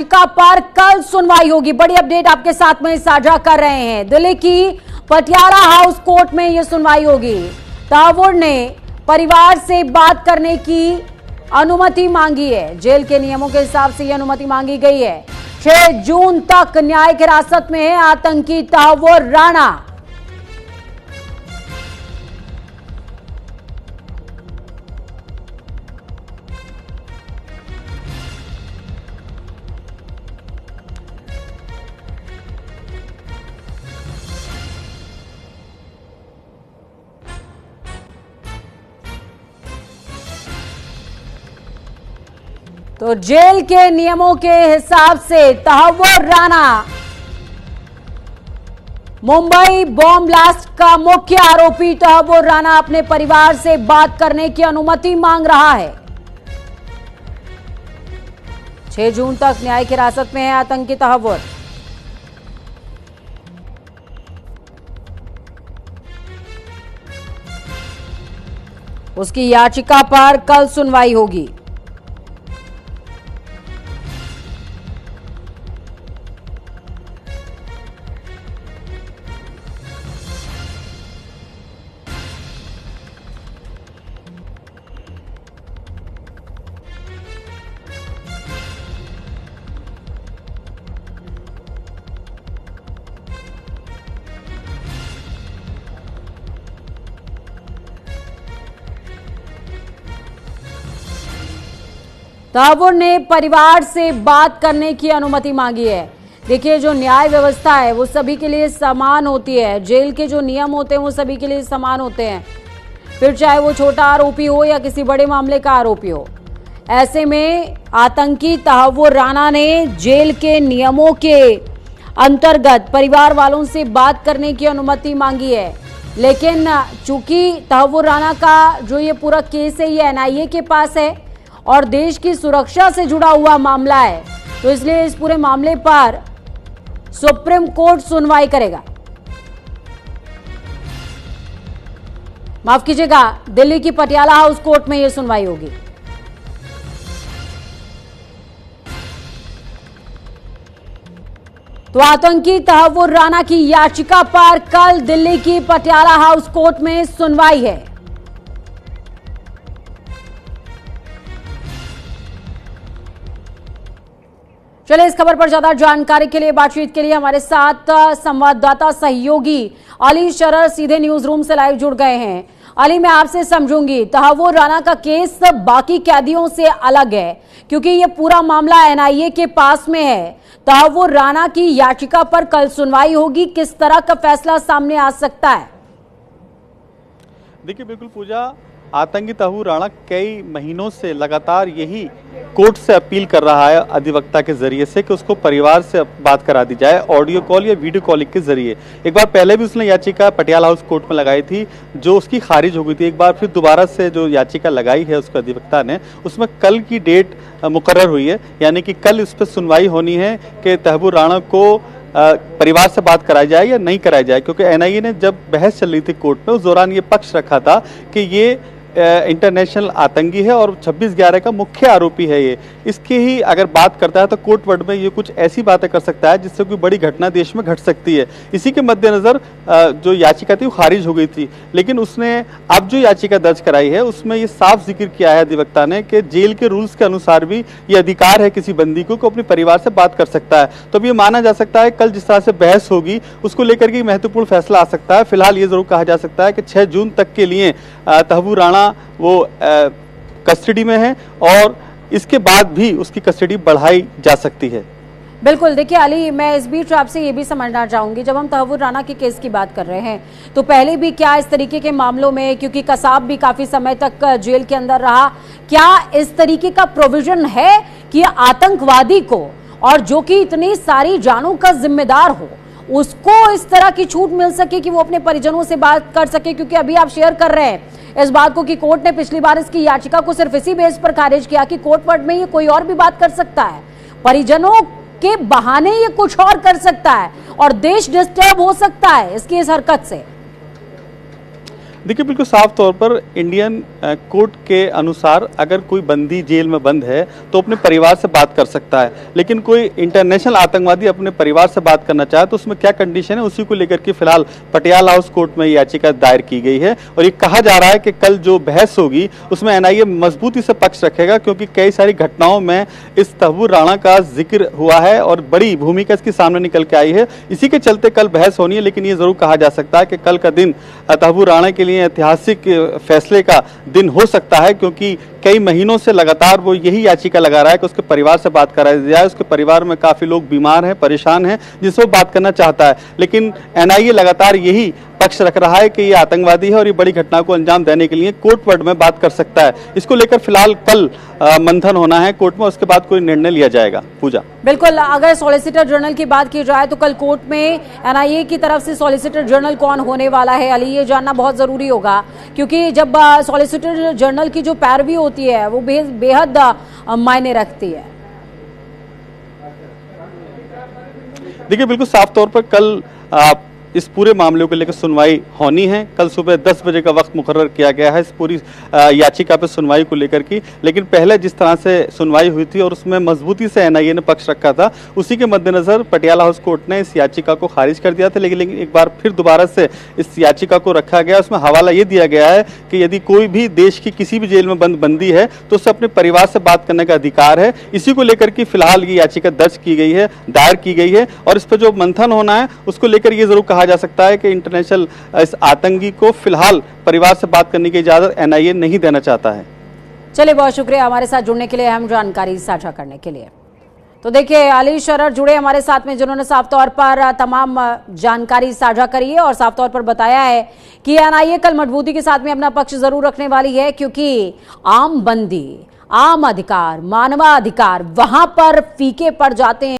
याचिका पर कल सुनवाई होगी। बड़ी अपडेट आपके साथ में साझा कर रहे हैं। दिल्ली की पटियाला हाउस कोर्ट में यह सुनवाई होगी। तहव्वुर ने परिवार से बात करने की अनुमति मांगी है। जेल के नियमों के हिसाब से यह अनुमति मांगी गई है। 6 जून तक न्यायिक हिरासत में है आतंकी तहव्वुर राणा। तो जेल के नियमों के हिसाब से तहव्वुर राणा मुंबई बॉम्ब ब्लास्ट का मुख्य आरोपी तहव्वुर राणा अपने परिवार से बात करने की अनुमति मांग रहा है। 6 जून तक न्यायिक हिरासत में है आतंकी तहव्वुर। उसकी याचिका पर कल सुनवाई होगी। तहव्वुर ने परिवार से बात करने की अनुमति मांगी है। देखिए, जो न्याय व्यवस्था है वो सभी के लिए समान होती है। जेल के जो नियम होते हैं वो सभी के लिए समान होते हैं, फिर चाहे वो छोटा आरोपी हो या किसी बड़े मामले का आरोपी हो। ऐसे में आतंकी तहव्वुर राणा ने जेल के नियमों के अंतर्गत परिवार वालों से बात करने की अनुमति मांगी है। लेकिन चूंकि तहव्वुर राणा का जो ये पूरा केस है ये एनआईए के पास है और देश की सुरक्षा से जुड़ा हुआ मामला है, तो इसलिए इस पूरे मामले पर सुप्रीम कोर्ट सुनवाई करेगा। माफ कीजिएगा, दिल्ली की पटियाला हाउस कोर्ट में यह सुनवाई होगी। तो आतंकी तहव्वुर राणा की याचिका पर कल दिल्ली की पटियाला हाउस कोर्ट में सुनवाई है। चलिए, इस खबर पर ज्यादा जानकारी के लिए, बातचीत के लिए हमारे साथ संवाददाता सहयोगी अली शरर सीधे न्यूज रूम से लाइव जुड़ गए हैं। अली, मैं आपसे समझूंगी, तहव्वुर राणा का केस बाकी कैदियों से अलग है क्योंकि ये पूरा मामला एनआईए के पास में है। तहव्वुर राणा की याचिका पर कल सुनवाई होगी। किस तरह का फैसला सामने आ सकता है? देखिए, बिल्कुल पूजा, आतंकी तहव्वुर राणा कई महीनों से लगातार यही कोर्ट से अपील कर रहा है अधिवक्ता के जरिए से कि उसको परिवार से बात करा दी जाए, ऑडियो कॉल या वीडियो कॉलिंग के जरिए। एक बार पहले भी उसने याचिका पटियाला हाउस कोर्ट में लगाई थी, जो उसकी खारिज हो गई थी। एक बार फिर दोबारा से जो याचिका लगाई है उसके अधिवक्ता ने, उसमें कल की डेट मुकर्रर हुई है, यानी कि कल इस पर सुनवाई होनी है कि तहव्वुर राणा को परिवार से बात कराई जाए या नहीं कराई जाए। क्योंकि एनआईए ने जब बहस चल रही थी कोर्ट में, उस दौरान ये पक्ष रखा था कि ये इंटरनेशनल आतंकी है और 26/11 का मुख्य आरोपी है। ये इसकी ही अगर बात करता है तो कोर्ट वर्ड में ये कुछ ऐसी बातें कर सकता है जिससे कोई बड़ी घटना देश में घट सकती है। इसी के मद्देनजर जो याचिका थी वो खारिज हो गई थी। लेकिन उसने अब जो याचिका दर्ज कराई है उसमें ये साफ जिक्र किया है अधिवक्ता ने कि जेल के रूल्स के अनुसार भी ये अधिकार है किसी बंदी को अपने परिवार से बात कर सकता है। तो अब ये माना जा सकता है कल जिस तरह से बहस होगी उसको लेकर के महत्वपूर्ण फैसला आ सकता है। फिलहाल ये जरूर कहा जा सकता है कि 6 जून तक के लिए तहव्वुर राणा वो कस्टडी में है और इसके बाद भी उसकी कस्टडी बढ़ाई जा सकती है। बिल्कुल, देखिए अली, मैं इस बीच आपसे ये भी समझना चाहूंगी, जब हम तहव्वुर राणा के केस की बात कर रहे हैं तो पहले भी क्या इस तरीके के मामलों में, क्योंकि कसाब भी काफी समय तक जेल के अंदर रहा, क्या इस तरीके का प्रोविजन है कि आतंकवादी को, और जो कि इतनी सारी जानों का जिम्मेदार हो, उसको इस तरह की छूट मिल सके कि वो अपने परिजनों से बात कर सके? क्योंकि अभी आप शेयर कर रहे हैं इस बात को कि कोर्ट ने पिछली बार इसकी याचिका को सिर्फ इसी बेस पर खारिज किया कि कोर्ट वर्ड में ये कोई और भी बात कर सकता है, परिजनों के बहाने ये कुछ और कर सकता है और देश डिस्टर्ब हो सकता है इसकी इस हरकत से। देखिए, बिल्कुल साफ तौर पर इंडियन कोड के अनुसार अगर कोई बंदी जेल में बंद है तो अपने परिवार से बात कर सकता है, लेकिन कोई इंटरनेशनल आतंकवादी अपने परिवार से बात करना चाहे तो उसमें क्या कंडीशन है, उसी को लेकर के फिलहाल पटियाला हाउस कोर्ट में याचिका दायर की गई है। और ये कहा जा रहा है कि कल जो बहस होगी उसमें एनआईए मजबूती से पक्ष रखेगा, क्योंकि कई सारी घटनाओं में इस तहव्वुर राणा का जिक्र हुआ है और बड़ी भूमिका इसकी सामने निकल के आई है। इसी के चलते कल बहस होनी है, लेकिन ये जरूर कहा जा सकता है कि कल का दिन तहव्वुर राणा के लिए ऐतिहासिक फैसले का दिन हो सकता है, क्योंकि कई महीनों से लगातार वो यही याचिका लगा रहा है कि उसके परिवार से बात कराई जाए। उसके परिवार में काफी लोग बीमार हैं, परेशान हैं, जिससे वो बात करना चाहता है, लेकिन एनआईए लगातार यही पक्ष रख रहा है कि ये आतंकवादी है और ये बड़ी घटना को अंजाम देने के लिए कोर्ट वर्ड में बात कर सकता है। इसको लेकर फिलहाल कल मंथन होना है कोर्ट में, उसके बाद कोई निर्णय लिया जाएगा। पूजा, बिल्कुल, अगर सॉलिसिटर जनरल की बात की जाए तो कल कोर्ट में एनआईए की तरफ से सॉलिसिटर जनरल कौन होने वाला है, अली, ये जानना बहुत जरूरी होगा, क्योंकि जब सॉलिसिटर जनरल की जो पैरवी होती है वो बेहद मायने रखती है। देखिए, बिल्कुल साफ तौर पर कल इस पूरे मामले को लेकर सुनवाई होनी है। कल सुबह 10 बजे का वक्त मुकर्रर किया गया है इस पूरी याचिका पर सुनवाई को लेकर की, लेकिन पहले जिस तरह से सुनवाई हुई थी और उसमें मजबूती से एनआईए ने पक्ष रखा था, उसी के मद्देनजर पटियाला हाउस कोर्ट ने इस याचिका को खारिज कर दिया था। लेकिन एक बार फिर दोबारा से इस याचिका को रखा गया। उसमें हवाला ये दिया गया है कि यदि कोई भी देश की किसी भी जेल में बंद बंदी है तो उसे अपने परिवार से बात करने का अधिकार है। इसी को लेकर की फिलहाल ये याचिका दर्ज की गई है, दायर की गई है, और इस पर जो मंथन होना है उसको लेकर ये जरूर कहा जा सकता है कि इंटरनेशनल इस आतंकी को फिलहाल परिवार से बात करने की इजाजत एनआईए नहीं देना चाहता है। चलिए, बहुत शुक्रिया हमारे साथ जुड़ने के लिए, अहम जानकारी साझा करने के लिए। तो देखिए, अली शरर जुड़े हमारे साथ में, जिन्होंने साफ तौर पर तमाम जानकारी साझा करी है और साफ तौर पर बताया है कि एनआईए कल मजबूती के साथ में अपना पक्ष जरूर रखने वाली है, क्योंकि आम बंदी, आम अधिकार, मानवाधिकार वहां पर फीके पड़ जाते हैं।